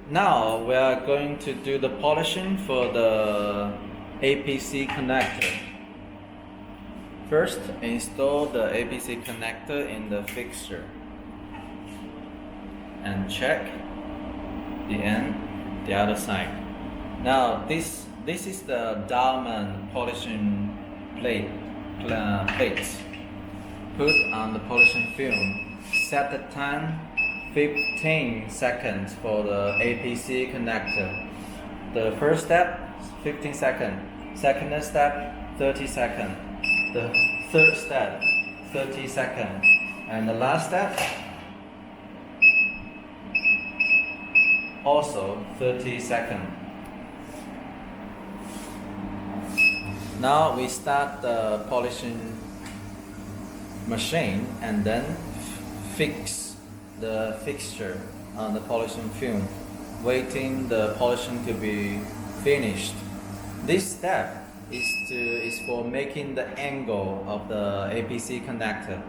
Now we are going to do the polishing for the APC connector. First, install the APC connector in the fixture and check the end, the other side. Now this is the diamond polishing plates. Put on the polishing film. Set the time 15 seconds for the APC connector. The first step 15 seconds. Second step 30 seconds. The third step 30 seconds. And the last step also 30 seconds. Now we start the polishing machine and then fix the fixture on the polishing film, waiting the polishing to be finished. This step is for making the angle of the APC connector.